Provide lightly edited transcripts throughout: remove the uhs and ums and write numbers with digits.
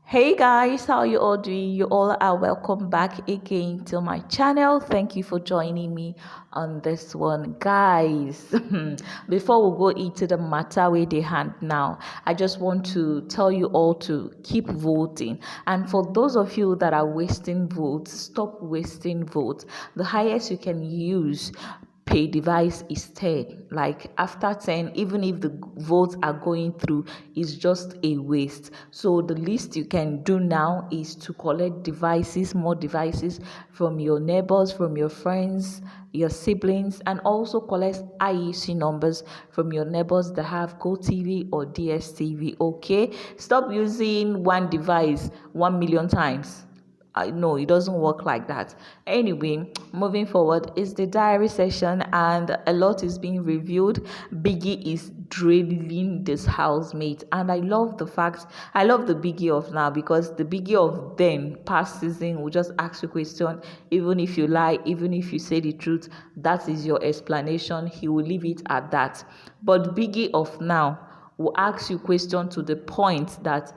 Hey guys, how you all doing? You all are welcome back again to my channel. Thank you for joining me on this one, guys. Before we go into the matter with the hand now, I just want to tell you all to keep voting. And for those of you that are wasting votes, stop wasting votes. The highest you can use pay device is 10. Like after 10, even if the votes are going through, is just a waste. So the least you can do now is to collect devices, more devices from your neighbors, from your friends, your siblings, and also collect IEC numbers from your neighbors that have GoTV or DSTV. Okay, stop using one device 1 million times. No, it doesn't work like that. Anyway, moving forward is the diary session, and a lot is being reviewed. Biggie is drilling this housemate, and I love the Biggie of now, because the Biggie of then past season will just ask you question. Even if you lie, even if you say the truth, that is your explanation. He will leave it at that. But Biggie of now will ask you question to the point that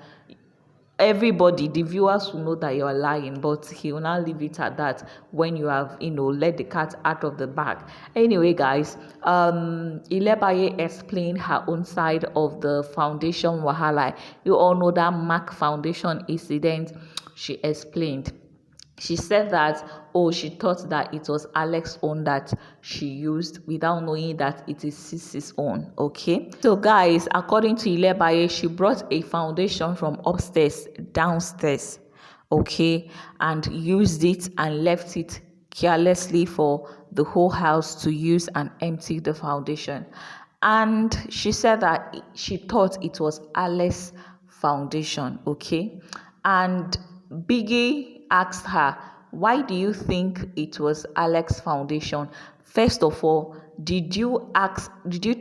everybody, the viewers, will know that you are lying, but he will now leave it at that when you have let the cat out of the bag. Anyway, guys, ILEBAYE explained her own side of the foundation wahala. You all know that Mac Foundation incident. She explained. She said that, she thought that it was Alex's own that she used without knowing that it is Cece's own. Okay. So guys, according to ILEBAYE, she brought a foundation from upstairs downstairs. Okay. And used it and left it carelessly for the whole house to use and empty the foundation. And she said that she thought it was Alex's foundation. Okay. And Biggie asked her, why do you think it was Alex's foundation? First of all, did you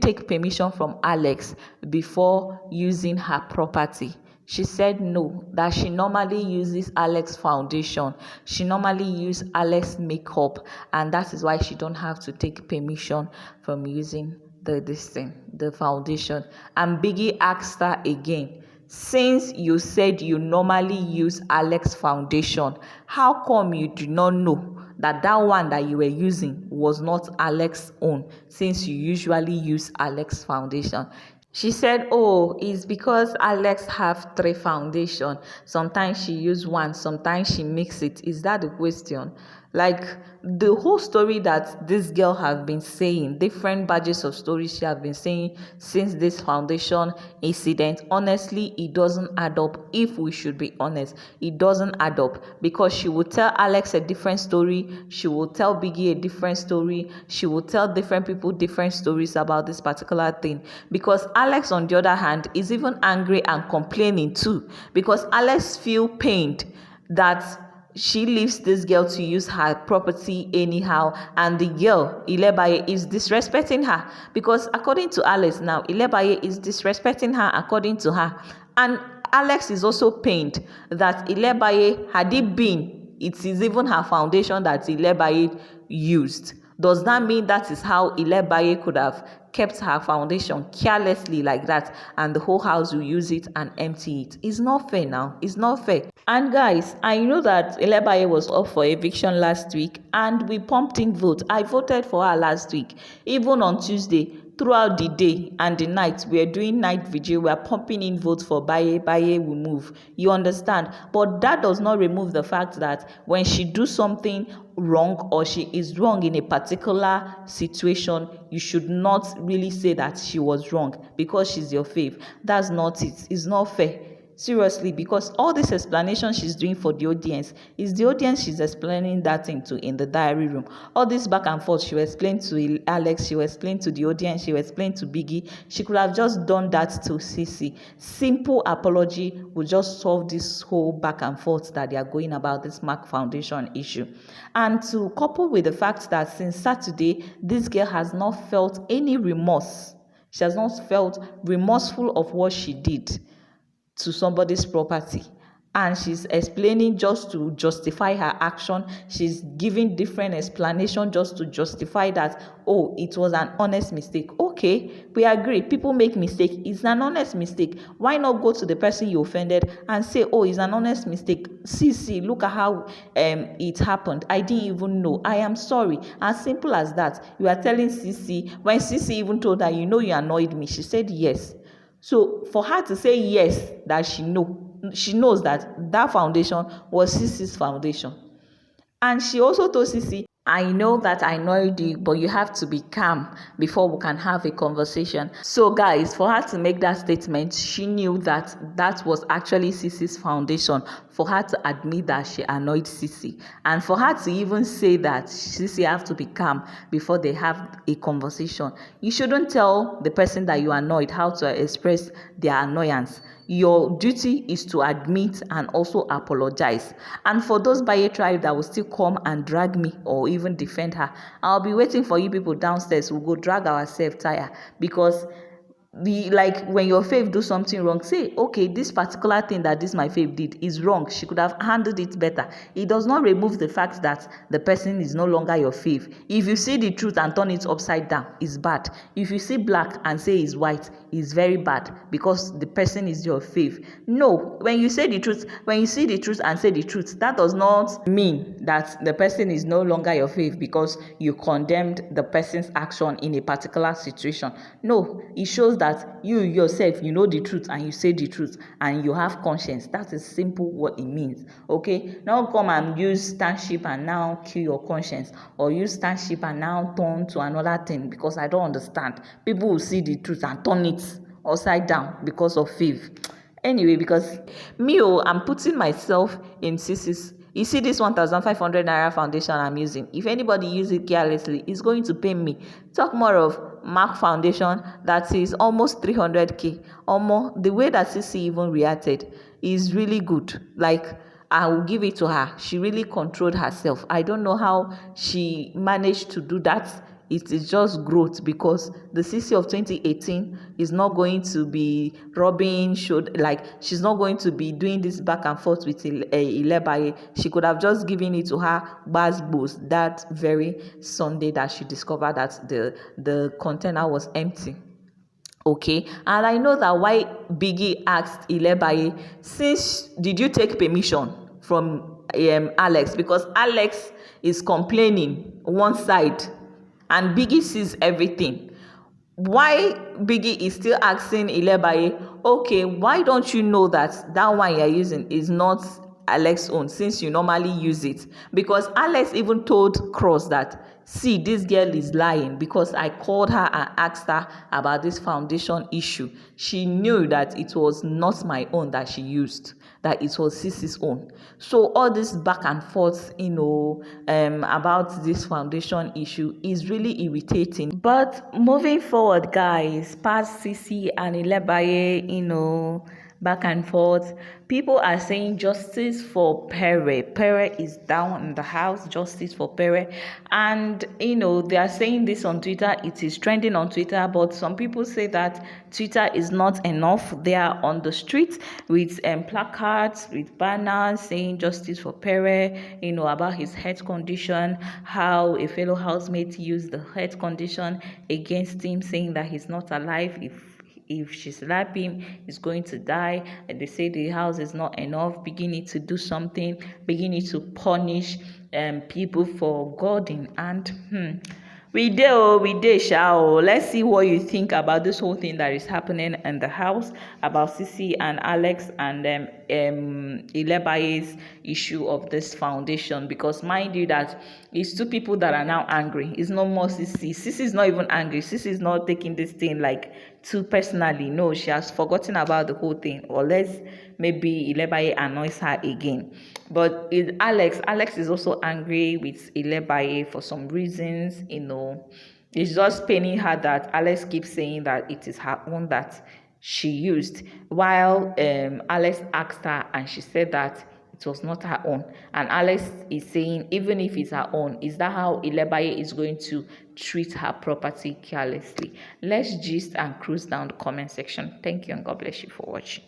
take permission from Alex before using her property? She said no, that she normally uses Alex's foundation. She normally uses Alex's makeup, and that is why she don't have to take permission from using the foundation. And Biggie asked her again, since you said you normally use Alex foundation, how come you do not know that one that you were using was not Alex's own, since you usually use Alex foundation? She said, it's because Alex have 3 foundation. Sometimes she use one, sometimes she mix it. Is that the question? Like, the whole story that this girl has been saying, different badges of stories she has been saying since this foundation incident, honestly, it doesn't add up. If we should be honest, it doesn't add up, because she will tell Alex a different story, she will tell Biggie a different story, she will tell different people different stories about this particular thing. Because Alex, on the other hand, is even angry and complaining too, because Alex feel pained that she leaves this girl to use her property anyhow, and the girl ILEBAYE is disrespecting her, because according to Alex now, ILEBAYE is disrespecting her according to her. And Alex is also pained that ILEBAYE, had it is even her foundation that ILEBAYE used. Does that mean that is how ILEBAYE could have kept her foundation carelessly like that, and the whole house will use it and empty it? It's not fair now. It's not fair. And guys, I know that ILEBAYE was up for eviction last week, and we pumped in vote. I voted for her last week. Even on Tuesday, throughout the day and the night, we are doing night vigil. We are pumping in votes for BAYE will move. You understand? But that does not remove the fact that when she do something wrong, or she is wrong in a particular situation, you should not really say that she was wrong because she's your fave. That's not it. It's not fair. Seriously, because all this explanation she's doing for the audience is the audience she's explaining that thing to in the diary room. All this back and forth, she will explain to Alex, she will explain to the audience, she will explain to Biggie. She could have just done that to Cece. Simple apology would just solve this whole back and forth that they are going about this Mac Foundation issue. And to couple with the fact that since Saturday, this girl has not felt any remorse. She has not felt remorseful of what she did to somebody's property. and she's explaining just to justify her action. She's giving different explanation just to justify that, oh, it was an honest mistake. Okay, we agree, people make mistake. It's an honest mistake. Why not go to the person you offended and say, oh, it's an honest mistake, Cece, look at how it happened, I didn't even know, I am sorry. As simple as that. You are telling Cece, when Cece even told her, you annoyed me, she said yes. So for her to say yes, that she knows that that foundation was Cece's foundation. And she also told Cece, I know that I annoyed you, but you have to be calm before we can have a conversation. So guys, for her to make that statement, she knew that that was actually Cece's foundation. For her to admit that she annoyed Cece, and for her to even say that Cece have to be calm before they have a conversation. You shouldn't tell the person that you annoyed how to express their annoyance. Your duty is to admit and also apologize. And for those BAYE tribe that will still come and drag me or even defend her, I'll be waiting for you people downstairs. We'll go drag ourselves tire, because like when your fave do something wrong, say, okay, this particular thing that this my fave did is wrong, she could have handled it better. It does not remove the fact that the person is no longer your fave. If you see the truth and turn it upside down, it's bad. If you see black and say it's white, it's very bad, because the person is your fave. No, when you say the truth, when you see the truth and say the truth, that does not mean that the person is no longer your fave because you condemned the person's action in a particular situation. No, it shows that you yourself, you know the truth and you say the truth and you have conscience. That is simple what it means. Okay, now come and use stanship and now kill your conscience, or use stanship and now turn to another thing, because I don't understand. People will see the truth and turn it upside down because of faith. Anyway, because I'm putting myself in Cece's. You see this 1,500 naira foundation I'm using, if anybody use it carelessly, it's going to pay me. Talk more of MAC foundation that is almost 300k. The way that Cece even reacted is really good. Like, I will give it to her. She really controlled herself. I don't know how she managed to do that. It is just growth, because the Cece of 2018 is not going to be rubbing, she's not going to be doing this back and forth with ILEBAYE. She could have just given it to her Basbos that very Sunday that she discovered that the container was empty. Okay, and I know that why Biggie asked ILEBAYE, since did you take permission from Alex, because Alex is complaining one side and Biggie sees everything. Why Biggie is still asking ILEBAYE, okay, why don't you know that that one you're using is not Alex's own, since you normally use it? Because Alex even told Cross that, see, this girl is lying, because I called her and asked her about this foundation issue. She knew that it was not my own that she used, that it was Cece's own. So all this back and forth, about this foundation issue is really irritating. But moving forward, guys, past Cece and ILEBAYE, back and forth, people are saying justice for Pere. Pere is down in the house, justice for Pere. And they are saying this on Twitter. It is trending on Twitter, but some people say that Twitter is not enough. They are on the street with placards, with banners saying justice for Pere, about his health condition, how a fellow housemate used the health condition against him, saying that he's not alive. If she slap him, he's going to die. And they say the house is not enough, beginning to do something, beginning to punish people for guarding. And we did, shall. Let's see what you think about this whole thing that is happening in the house, about Cece and Alex and ILEBAYE's issue of this foundation. Because mind you that it's two people that are now angry. It's no more Cece. Cece is not even angry. Cece is not taking this thing like too personally. No, she has forgotten about the whole thing, unless maybe ILEBAYE annoys her again. But Alex is also angry with ILEBAYE for some reasons. It's just paining her that Alex keeps saying that it is her own that she used, while Alex asked her and she said that it was not her own. And Alex is saying, even if it's her own, is that how ILEBAYE is going to treat her property carelessly? Let's gist and cruise down the comment section. Thank you and God bless you for watching.